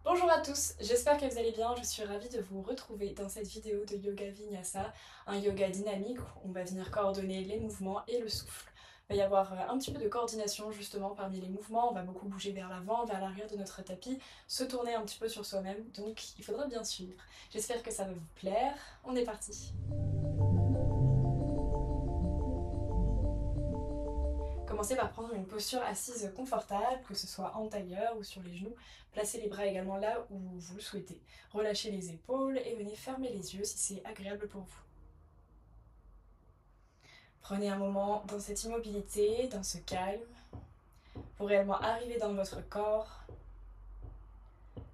Bonjour à tous, j'espère que vous allez bien, je suis ravie de vous retrouver dans cette vidéo de Yoga Vinyasa, un yoga dynamique où on va venir coordonner les mouvements et le souffle. Il va y avoir un petit peu de coordination justement parmi les mouvements, on va beaucoup bouger vers l'avant, vers l'arrière de notre tapis, se tourner un petit peu sur soi-même, donc il faudra bien suivre. J'espère que ça va vous plaire, on est parti. Commencez par prendre une posture assise confortable, que ce soit en tailleur ou sur les genoux. Placez les bras également là où vous le souhaitez. Relâchez les épaules et venez fermer les yeux si c'est agréable pour vous. Prenez un moment dans cette immobilité, dans ce calme, pour réellement arriver dans votre corps,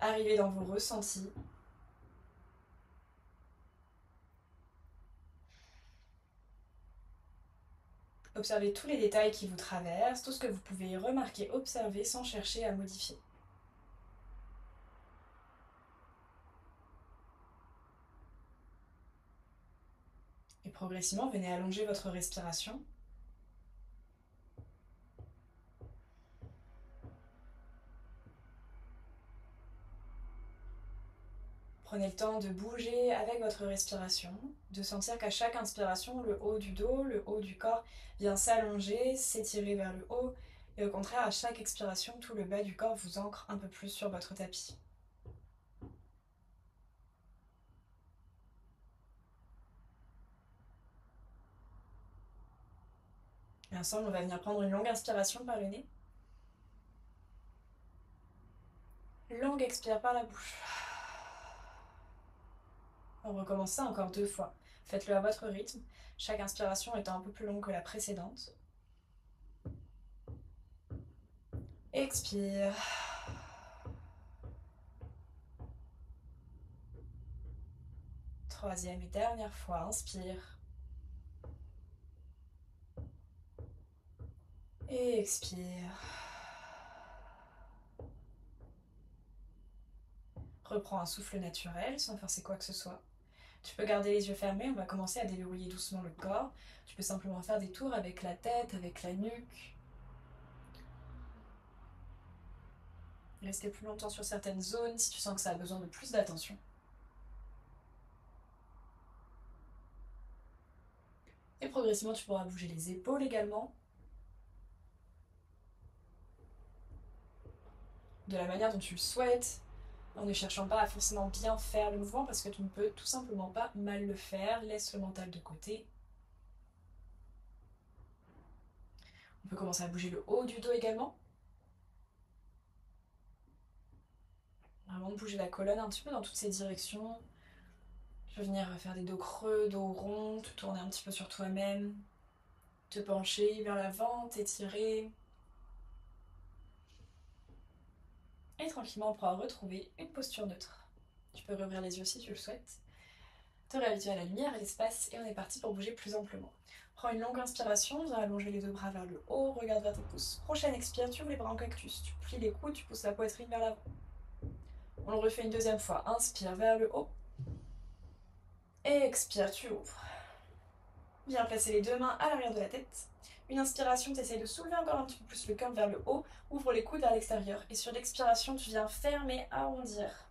arriver dans vos ressentis. Observez tous les détails qui vous traversent, tout ce que vous pouvez remarquer, observer sans chercher à modifier. Et progressivement, venez allonger votre respiration. Prenez le temps de bouger avec votre respiration, de sentir qu'à chaque inspiration, le haut du dos, le haut du corps vient s'allonger, s'étirer vers le haut, et au contraire, à chaque expiration, tout le bas du corps vous ancre un peu plus sur votre tapis. Et ensemble, on va venir prendre une longue inspiration par le nez. Longue expire par la bouche. On recommence ça encore 2 fois. Faites-le à votre rythme, chaque inspiration étant un peu plus longue que la précédente. Expire. Troisième et dernière fois, inspire. Et expire. Reprends un souffle naturel sans forcer quoi que ce soit. Tu peux garder les yeux fermés, on va commencer à déverrouiller doucement le corps. Tu peux simplement faire des tours avec la tête, avec la nuque. Rester plus longtemps sur certaines zones si tu sens que ça a besoin de plus d'attention. Et progressivement, tu pourras bouger les épaules également. De la manière dont tu le souhaites, en ne cherchant pas à forcément bien faire le mouvement parce que tu ne peux tout simplement pas mal le faire. Laisse le mental de côté. On peut commencer à bouger le haut du dos également. Vraiment de bouger la colonne un petit peu dans toutes ces directions. Tu peux venir faire des dos creux, dos rond, te tourner un petit peu sur toi-même, te pencher vers l'avant, t'étirer. Et tranquillement, on pourra retrouver une posture neutre. Tu peux rouvrir les yeux si tu le souhaites, te réhabituer à la lumière, à l'espace, et on est parti pour bouger plus amplement. Prends une longue inspiration, viens allonger les deux bras vers le haut, regarde vers tes pouces. Prochaine expire, tu ouvres les bras en cactus, tu plies les coudes, tu pousses la poitrine vers l'avant. On le refait une deuxième fois. Inspire vers le haut. Et expire, tu ouvres. Viens placer les deux mains à l'arrière de la tête. Une inspiration, tu essayes de soulever encore un petit peu plus le cœur vers le haut. Ouvre les coudes vers l'extérieur. Et sur l'expiration, tu viens fermer, arrondir.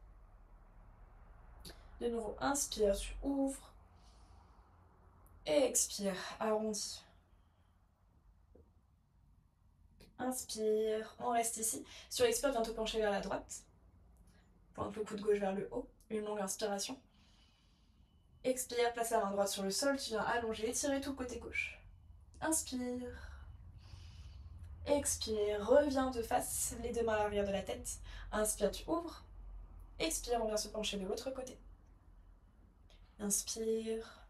De nouveau, inspire, tu ouvres. Et expire, arrondis. Inspire, on reste ici. Sur l'expire, viens te pencher vers la droite. Pointe le coude gauche vers le haut. Une longue inspiration. Expire, place la main droite sur le sol. Tu viens allonger, étirer tout le côté gauche. Inspire. Expire, reviens de face, les deux mains à l'arrière de la tête. Inspire, tu ouvres. Expire, on vient se pencher de l'autre côté. Inspire.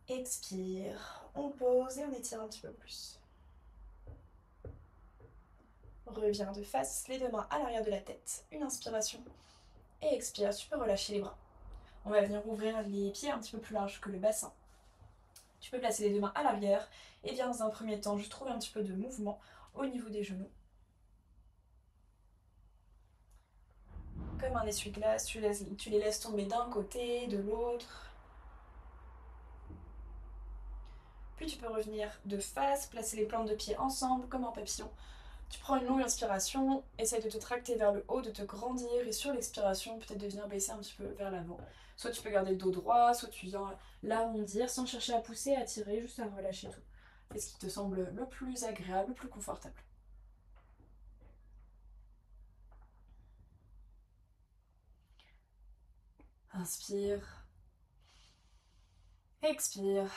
Expire. On pose et on étire un petit peu plus. Reviens de face, les deux mains à l'arrière de la tête. Une inspiration. Et expire, tu peux relâcher les bras. On va venir ouvrir les pieds un petit peu plus large que le bassin. Tu peux placer les deux mains à l'arrière et viens dans un premier temps juste trouver un petit peu de mouvement au niveau des genoux. Comme un essuie-glace, tu les laisses tomber d'un côté, de l'autre. Puis tu peux revenir de face, placer les plantes de pied ensemble comme un papillon. Tu prends une longue inspiration, essaye de te tracter vers le haut, de te grandir, et sur l'expiration, peut-être de venir baisser un petit peu vers l'avant. Soit tu peux garder le dos droit, soit tu viens l'arrondir sans chercher à pousser, à tirer, juste à relâcher tout. Fais ce qui te semble le plus agréable, le plus confortable. Inspire. Expire.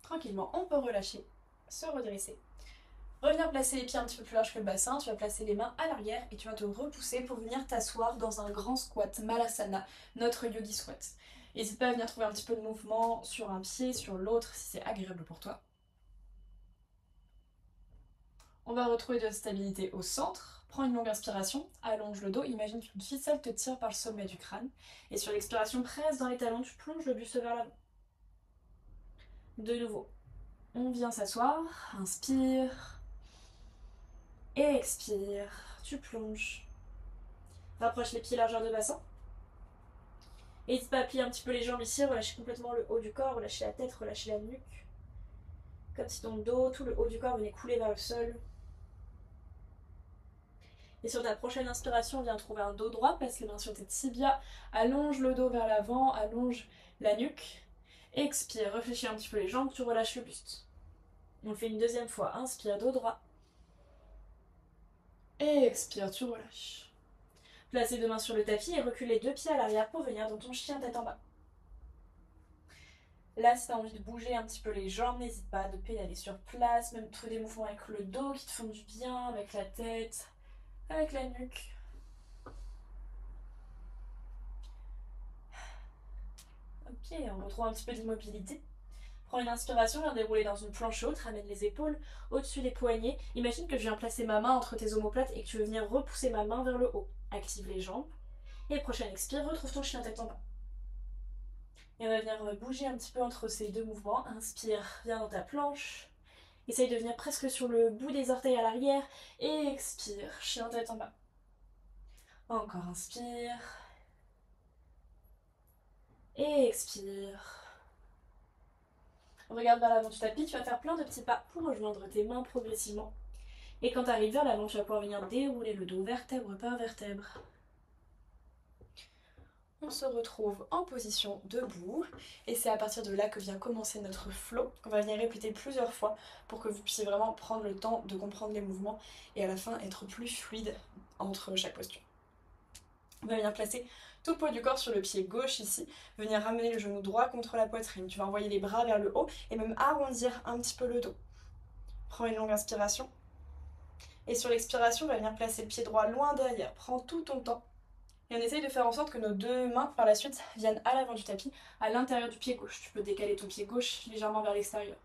Tranquillement, on peut relâcher, se redresser. Revenir placer les pieds un petit peu plus large que le bassin, tu vas placer les mains à l'arrière et tu vas te repousser pour venir t'asseoir dans un grand squat, Malasana, notre yogi squat. N'hésite pas à venir trouver un petit peu de mouvement sur un pied, sur l'autre, si c'est agréable pour toi. On va retrouver de la stabilité au centre. Prends une longue inspiration, allonge le dos, imagine qu'une ficelle te tire par le sommet du crâne. Et sur l'expiration, presse dans les talons, tu plonges le buste vers l'avant. De nouveau, on vient s'asseoir, inspire, expire, tu plonges. Rapproche les pieds largeur de bassin. N'hésite pas à plier un petit peu les jambes ici, relâcher complètement le haut du corps, relâcher la tête, relâcher la nuque. Comme si ton dos, tout le haut du corps venait couler vers le sol. Et sur ta prochaine inspiration, viens trouver un dos droit, place les mains sur tes tibias, allonge le dos vers l'avant, allonge la nuque. Expire, réfléchis un petit peu les jambes, tu relâches le buste. On le fait une deuxième fois, inspire, dos droit. Et expire, tu relâches. Place les deux mains sur le tapis et recule les deux pieds à l'arrière pour venir dans ton chien tête en bas. Là, si tu as envie de bouger un petit peu les jambes, n'hésite pas de pédaler sur place, même trouver des mouvements avec le dos qui te font du bien, avec la tête, avec la nuque. Ok, on retrouve un petit peu d'immobilité. Prends une inspiration, viens dérouler dans une planche haute, ramène les épaules au-dessus des poignets. Imagine que je viens placer ma main entre tes omoplates et que tu veux venir repousser ma main vers le haut. Active les jambes. Et prochaine expire, retrouve ton chien tête en bas. Et on va venir bouger un petit peu entre ces deux mouvements. Inspire, viens dans ta planche. Essaye de venir presque sur le bout des orteils à l'arrière. Et expire, chien tête en bas. Encore inspire. Et expire. Regarde vers l'avant du tapis, tu vas faire plein de petits pas pour rejoindre tes mains progressivement. Et quand tu arrives vers l'avant, tu vas pouvoir venir dérouler le dos vertèbre par vertèbre. On se retrouve en position debout et c'est à partir de là que vient commencer notre flow qu'on va venir répéter plusieurs fois pour que vous puissiez vraiment prendre le temps de comprendre les mouvements et à la fin être plus fluide entre chaque posture. On va venir placer tout le poids du corps sur le pied gauche ici, venir ramener le genou droit contre la poitrine. Tu vas envoyer les bras vers le haut et même arrondir un petit peu le dos. Prends une longue inspiration. Et sur l'expiration, on va venir placer le pied droit loin derrière. Prends tout ton temps. Et on essaye de faire en sorte que nos deux mains, par la suite, viennent à l'avant du tapis, à l'intérieur du pied gauche. Tu peux décaler ton pied gauche légèrement vers l'extérieur.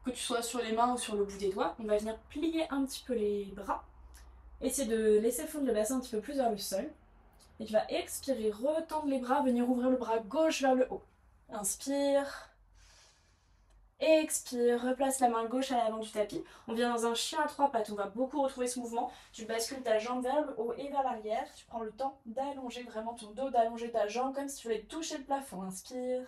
Que tu sois sur les mains ou sur le bout des doigts, on va venir plier un petit peu les bras. Essayer de laisser fondre le bassin un petit peu plus vers le sol. Et tu vas expirer, retendre les bras, venir ouvrir le bras gauche vers le haut. Inspire. Expire, replace la main gauche à l'avant du tapis. On vient dans un chien à trois pattes. On va beaucoup retrouver ce mouvement. Tu bascules ta jambe vers le haut et vers l'arrière. Tu prends le temps d'allonger vraiment ton dos, d'allonger ta jambe comme si tu voulais toucher le plafond. Inspire.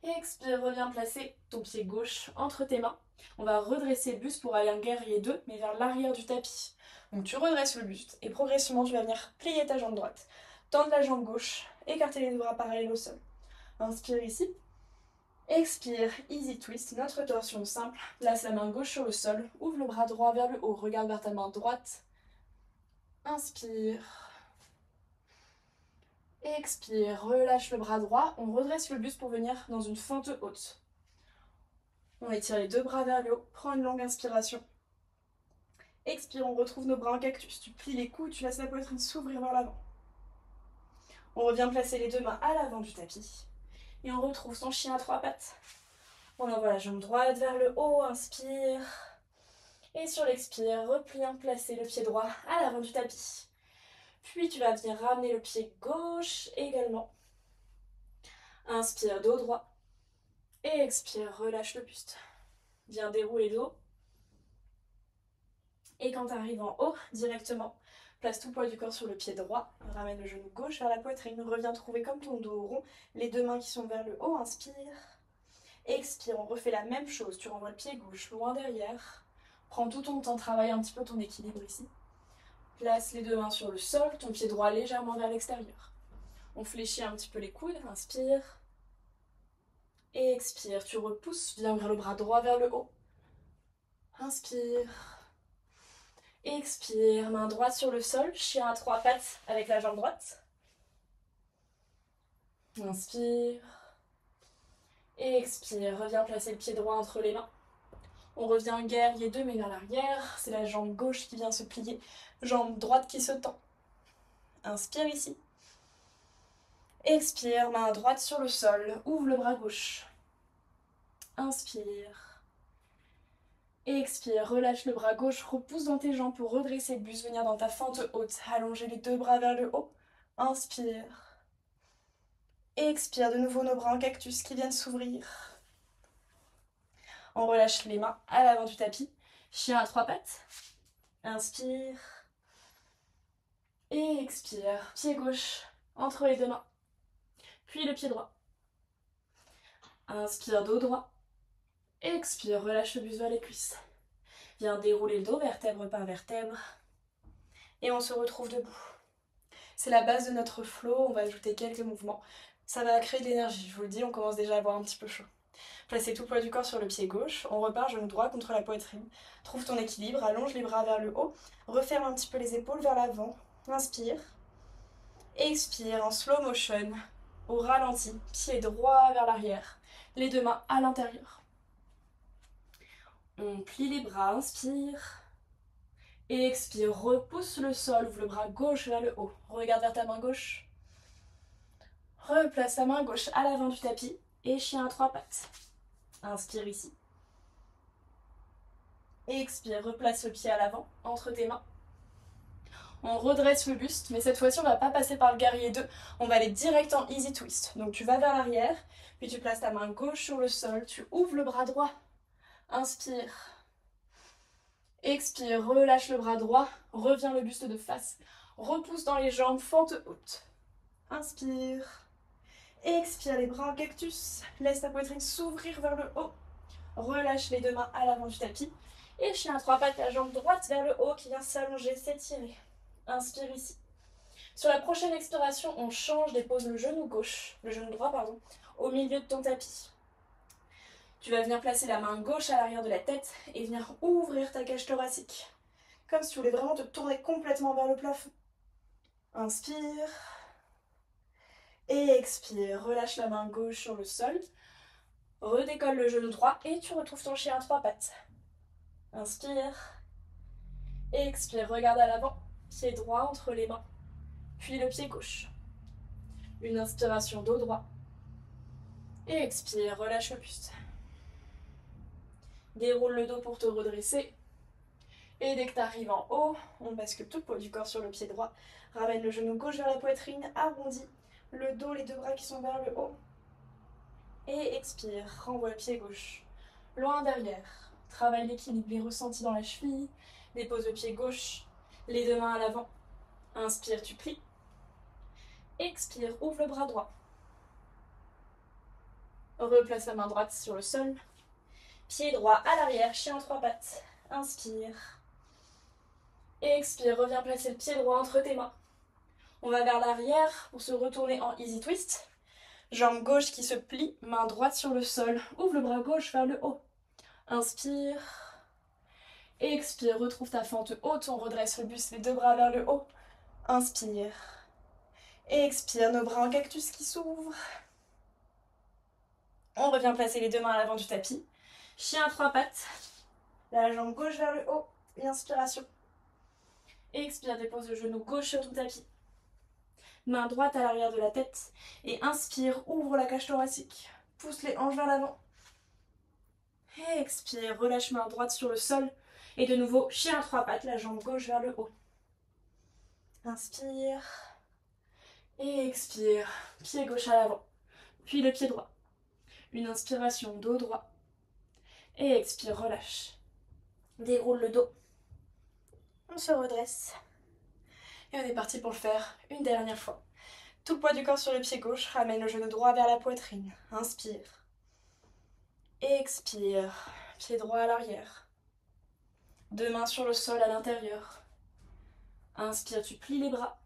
Expire, reviens placer ton pied gauche entre tes mains. On va redresser le buste pour aller en guerrier 2, mais vers l'arrière du tapis. Donc tu redresses le buste et progressivement tu vas venir plier ta jambe droite. Tendre la jambe gauche, écarter les deux bras parallèles au sol. Inspire ici. Expire, easy twist, notre torsion simple. Place la main gauche sur le sol, ouvre le bras droit vers le haut, regarde vers ta main droite. Inspire. Expire, relâche le bras droit, on redresse le buste pour venir dans une fente haute. On étire les deux bras vers le haut, prends une longue inspiration. Expire, on retrouve nos bras en cactus, tu plies les coudes, tu laisses la poitrine s'ouvrir vers l'avant. On revient placer les deux mains à l'avant du tapis. Et on retrouve son chien à trois pattes. On envoie la jambe droite vers le haut, inspire. Et sur l'expire, replie, placer le pied droit à l'avant du tapis. Puis tu vas venir ramener le pied gauche également. Inspire, dos droit. Et expire, relâche le buste. Viens dérouler le dos. Et quand tu arrives en haut, directement, place tout le poids du corps sur le pied droit. Ramène le genou gauche vers la poitrine. Reviens trouver comme ton dos rond. Les deux mains qui sont vers le haut, inspire. Expire, on refait la même chose. Tu renvoies le pied gauche loin derrière. Prends tout ton temps, travaille un petit peu ton équilibre ici. Place les deux mains sur le sol, ton pied droit légèrement vers l'extérieur. On fléchit un petit peu les coudes, inspire. Et expire, tu repousses, viens ouvrir le bras droit vers le haut. Inspire. Expire, main droite sur le sol, chien à trois pattes avec la jambe droite. Inspire. Et expire, reviens placer le pied droit entre les mains. On revient guerrier 2 mais vers l'arrière, c'est la jambe gauche qui vient se plier, jambe droite qui se tend. Inspire ici. Expire, main droite sur le sol, ouvre le bras gauche. Inspire. Expire, relâche le bras gauche, repousse dans tes jambes pour redresser le buste, venir dans ta fente haute, allonger les deux bras vers le haut. Inspire. Expire, de nouveau nos bras en cactus qui viennent s'ouvrir. On relâche les mains à l'avant du tapis. Chien à trois pattes. Inspire. Et expire. Pied gauche entre les deux mains. Puis le pied droit. Inspire, dos droit. Expire, relâche le buste vers les cuisses. Viens dérouler le dos, vertèbre par vertèbre. Et on se retrouve debout. C'est la base de notre flow. On va ajouter quelques mouvements. Ça va créer de l'énergie. Je vous le dis, on commence déjà à avoir un petit peu chaud. Placez tout le poids du corps sur le pied gauche. On repart genou droit contre la poitrine. Trouve ton équilibre, allonge les bras vers le haut. Referme un petit peu les épaules vers l'avant. Inspire. Expire en slow motion. Au ralenti. Pied droit vers l'arrière. Les deux mains à l'intérieur. On plie les bras. Inspire. Expire. Repousse le sol. Ouvre le bras gauche vers le haut. Regarde vers ta main gauche. Replace ta main gauche à l'avant du tapis. Et chien à trois pattes. Inspire ici. Expire, replace le pied à l'avant, entre tes mains. On redresse le buste, mais cette fois-ci, on ne va pas passer par le guerrier 2. On va aller direct en easy twist. Donc tu vas vers l'arrière, puis tu places ta main gauche sur le sol, tu ouvres le bras droit. Inspire. Expire, relâche le bras droit, reviens le buste de face. Repousse dans les jambes, fente haute. Inspire. Expire les bras en cactus. Laisse ta poitrine s'ouvrir vers le haut. Relâche les deux mains à l'avant du tapis. Et chien à trois pattes, la jambe droite vers le haut qui vient s'allonger, s'étirer. Inspire ici. Sur la prochaine expiration, on change, dépose le genou gauche, le genou droit, pardon, au milieu de ton tapis. Tu vas venir placer la main gauche à l'arrière de la tête et venir ouvrir ta cage thoracique. Comme si tu voulais vraiment te tourner complètement vers le plafond. Inspire. Et expire, relâche la main gauche sur le sol, redécolle le genou droit et tu retrouves ton chien à trois pattes. Inspire, expire, regarde à l'avant, pied droit entre les mains, puis le pied gauche. Une inspiration dos droit. Et expire, relâche le buste. Déroule le dos pour te redresser. Et dès que tu arrives en haut, on bascule tout le poids du corps sur le pied droit. Ramène le genou gauche vers la poitrine, arrondis le dos, les deux bras qui sont vers le haut. Et expire, renvoie le pied gauche. Loin derrière. Travaille l'équilibre, les ressentis dans la cheville. Dépose le pied gauche, les deux mains à l'avant. Inspire, tu plies. Expire, ouvre le bras droit. Replace la main droite sur le sol. Pied droit à l'arrière, chien à trois pattes. Inspire. Expire, reviens placer le pied droit entre tes mains. On va vers l'arrière pour se retourner en easy twist. Jambe gauche qui se plie, main droite sur le sol. Ouvre le bras gauche vers le haut. Inspire. Expire, retrouve ta fente haute. On redresse le buste, les deux bras vers le haut. Inspire. Expire, nos bras en cactus qui s'ouvrent. On revient placer les deux mains à l'avant du tapis. Chien à trois pattes. La jambe gauche vers le haut. Et inspiration. Expire, dépose le genou gauche sur ton tapis. Main droite à l'arrière de la tête. Et inspire, ouvre la cage thoracique. Pousse les hanches vers l'avant. Expire, relâche main droite sur le sol. Et de nouveau, chien à trois pattes, la jambe gauche vers le haut. Inspire. Et expire, pied gauche à l'avant. Puis le pied droit. Une inspiration, dos droit. Et expire, relâche. Déroule le dos. On se redresse. Et on est parti pour le faire une dernière fois. Tout le poids du corps sur le pied gauche, ramène le genou droit vers la poitrine. Inspire. Expire, pied droit à l'arrière. Deux mains sur le sol à l'intérieur. Inspire, tu plies les bras.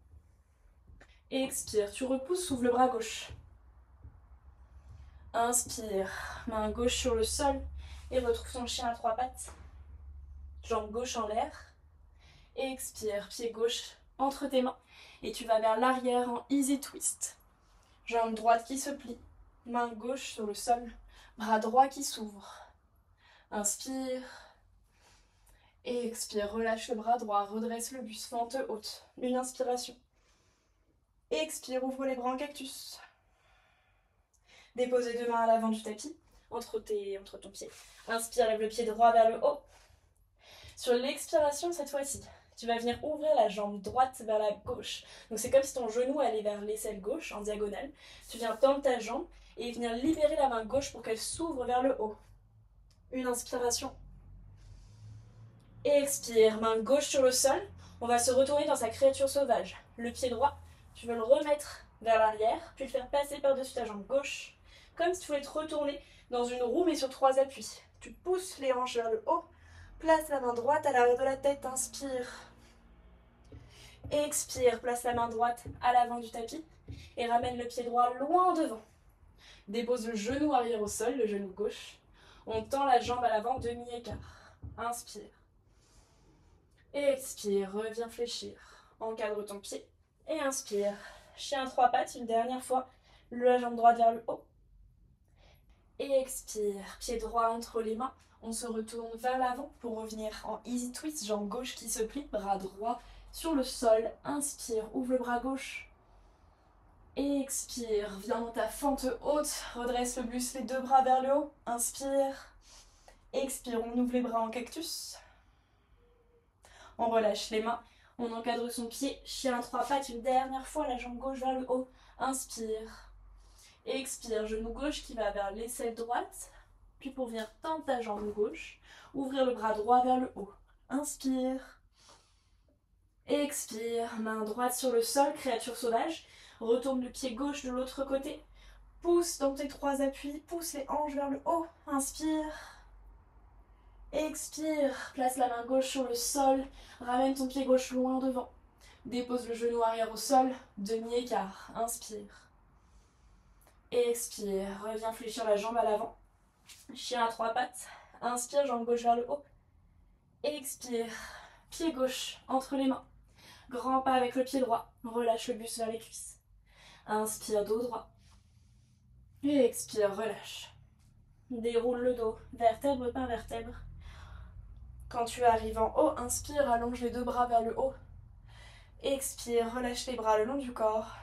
Expire, tu repousses, ouvre le bras gauche. Inspire, main gauche sur le sol et retrouve ton chien à trois pattes. Jambe gauche en l'air. Expire, pied gauche entre tes mains et tu vas vers l'arrière en easy twist. Jambe droite qui se plie, main gauche sur le sol, bras droit qui s'ouvre. Inspire. Expire, relâche le bras droit, redresse le buste, fente haute. Une inspiration. Expire, ouvre les bras en cactus. Dépose les deux mains à l'avant du tapis, entre ton pied. Inspire, lève le pied droit vers le haut. Sur l'expiration, cette fois-ci, tu vas venir ouvrir la jambe droite vers la gauche. Donc c'est comme si ton genou allait vers l'aisselle gauche, en diagonale. Tu viens tendre ta jambe et venir libérer la main gauche pour qu'elle s'ouvre vers le haut. Une inspiration. Expire, main gauche sur le sol. On va se retourner dans sa créature sauvage. Le pied droit, tu veux le remettre vers l'arrière, puis le faire passer par-dessus ta jambe gauche, comme si tu voulais te retourner dans une roue mais sur trois appuis. Tu pousses les hanches vers le haut, place la main droite à l'arrière de la tête, inspire. Expire, place la main droite à l'avant du tapis et ramène le pied droit loin devant. Dépose le genou arrière au sol, le genou gauche. On tend la jambe à l'avant, demi-écart. Inspire. Expire, reviens fléchir. Encadre ton pied et inspire. Chien à trois pattes, une dernière fois. La jambe droite vers le haut. Et expire, pied droit entre les mains. On se retourne vers l'avant pour revenir en easy twist. Jambe gauche qui se plie, bras droit sur le sol. Inspire, ouvre le bras gauche. Expire, viens dans ta fente haute. Redresse le buste, les deux bras vers le haut. Inspire. Expire, on ouvre les bras en cactus. On relâche les mains. On encadre son pied. Chien à trois pattes, une dernière fois. La jambe gauche vers le haut. Inspire. Expire, genou gauche qui va vers l'aisselle droite. Puis pour venir tendre ta jambe gauche, ouvrir le bras droit vers le haut. Inspire. Expire, main droite sur le sol, créature sauvage. Retourne le pied gauche de l'autre côté. Pousse dans tes trois appuis, pousse les hanches vers le haut. Inspire. Expire, place la main gauche sur le sol. Ramène ton pied gauche loin devant. Dépose le genou arrière au sol, demi-écart. Inspire. Expire, reviens fléchir la jambe à l'avant. Chien à trois pattes. Inspire, jambe gauche vers le haut. Expire, pied gauche entre les mains. Grand pas avec le pied droit. Relâche le buste vers les cuisses. Inspire, dos droit. Expire, relâche. Déroule le dos, vertèbre par vertèbre. Quand tu arrives en haut, inspire, allonge les deux bras vers le haut. Expire, relâche les bras le long du corps.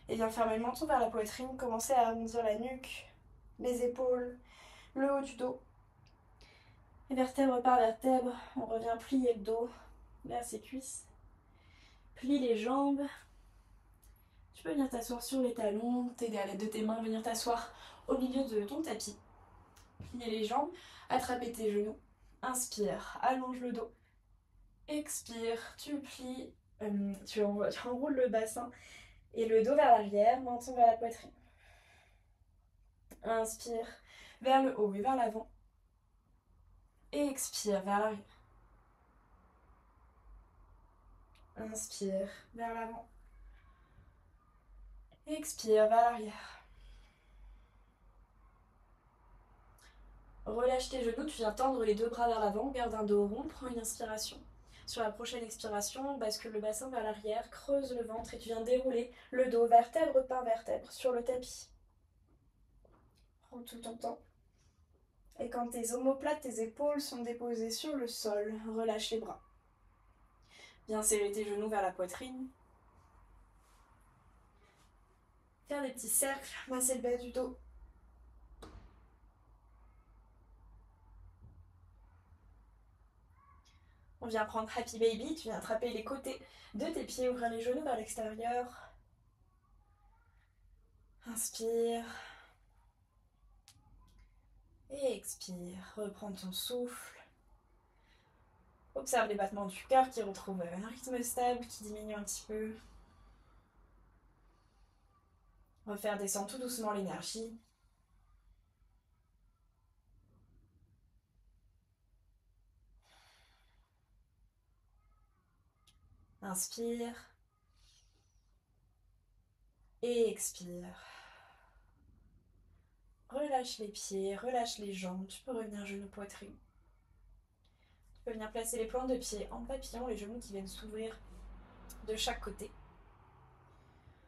Et viens fermer le menton vers la poitrine. Commencez à arrondir la nuque, les épaules, le haut du dos. Et vertèbre par vertèbre, on revient plier le dos vers ses cuisses. Plie les jambes. Tu peux venir t'asseoir sur les talons, t'aider à l'aide de tes mains, venir t'asseoir au milieu de ton tapis. Plier les jambes, attraper tes genoux. Inspire, allonge le dos. Expire, tu plies, tu enroules le bassin et le dos vers l'arrière, menton vers la poitrine. Inspire, vers le haut et vers l'avant. Expire, vers l'arrière. Inspire, vers l'avant. Expire, vers l'arrière. Relâche tes genoux, tu viens tendre les deux bras vers l'avant, garde un dos rond, prends une inspiration. Sur la prochaine expiration, bascule le bassin vers l'arrière, creuse le ventre et tu viens dérouler le dos vertèbre par vertèbre sur le tapis. Prends tout ton temps. Et quand tes omoplates, tes épaules sont déposées sur le sol, relâche les bras. Viens serrer tes genoux vers la poitrine. Faire des petits cercles, masser le bas du dos. On vient prendre Happy Baby, tu viens attraper les côtés de tes pieds, ouvrir les genoux vers l'extérieur. Inspire. Et expire, reprends ton souffle. Observe les battements du cœur qui retrouvent un rythme stable, qui diminue un petit peu. Refaire descendre tout doucement l'énergie. Inspire. Et expire. Relâche les pieds, relâche les jambes. Tu peux revenir genou poitrine. Tu peux venir placer les plantes de pied en papillon, les genoux qui viennent s'ouvrir de chaque côté.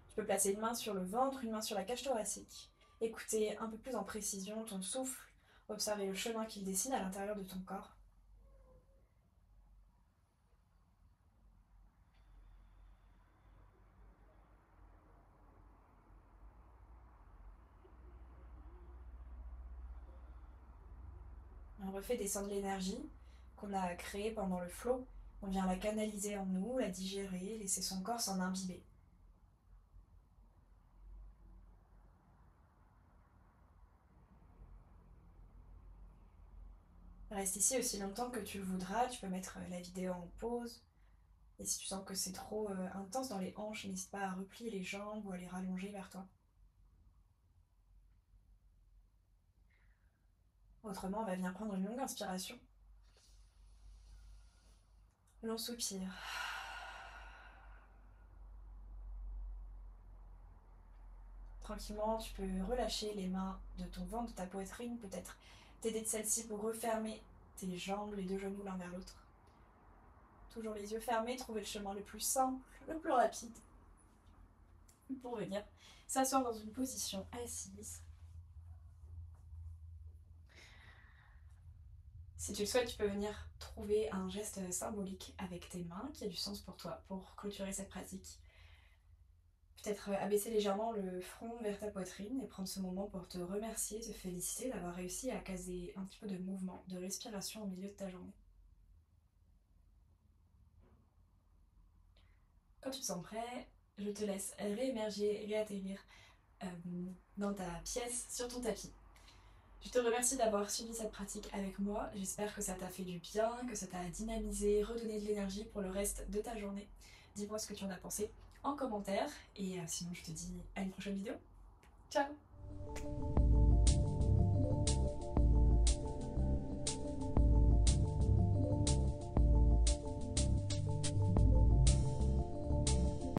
Tu peux placer une main sur le ventre, une main sur la cage thoracique. Écouter un peu plus en précision ton souffle. Observer le chemin qu'il dessine à l'intérieur de ton corps. On refait descendre l'énergie qu'on a créée pendant le flow. On vient la canaliser en nous, la digérer, laisser son corps s'en imbiber. Reste ici aussi longtemps que tu le voudras. Tu peux mettre la vidéo en pause. Et si tu sens que c'est trop intense dans les hanches, n'hésite pas à replier les jambes ou à les rallonger vers toi. Autrement, on va venir prendre une longue inspiration. Long soupir. Tranquillement, tu peux relâcher les mains de ton ventre, de ta poitrine, peut-être t'aider de celle-ci pour refermer tes jambes, les deux genoux l'un vers l'autre. Toujours les yeux fermés, trouver le chemin le plus simple, le plus rapide pour venir s'asseoir dans une position assise. Si tu le souhaites, tu peux venir trouver un geste symbolique avec tes mains qui a du sens pour toi pour clôturer cette pratique. Peut-être abaisser légèrement le front vers ta poitrine et prendre ce moment pour te remercier, te féliciter d'avoir réussi à caser un petit peu de mouvement, de respiration au milieu de ta journée. Quand tu te sens prêt, je te laisse réémerger, réatterrir dans ta pièce, sur ton tapis. Je te remercie d'avoir suivi cette pratique avec moi. J'espère que ça t'a fait du bien, que ça t'a dynamisé, redonné de l'énergie pour le reste de ta journée. Dis-moi ce que tu en as pensé en commentaire. Et sinon, je te dis à une prochaine vidéo. Ciao!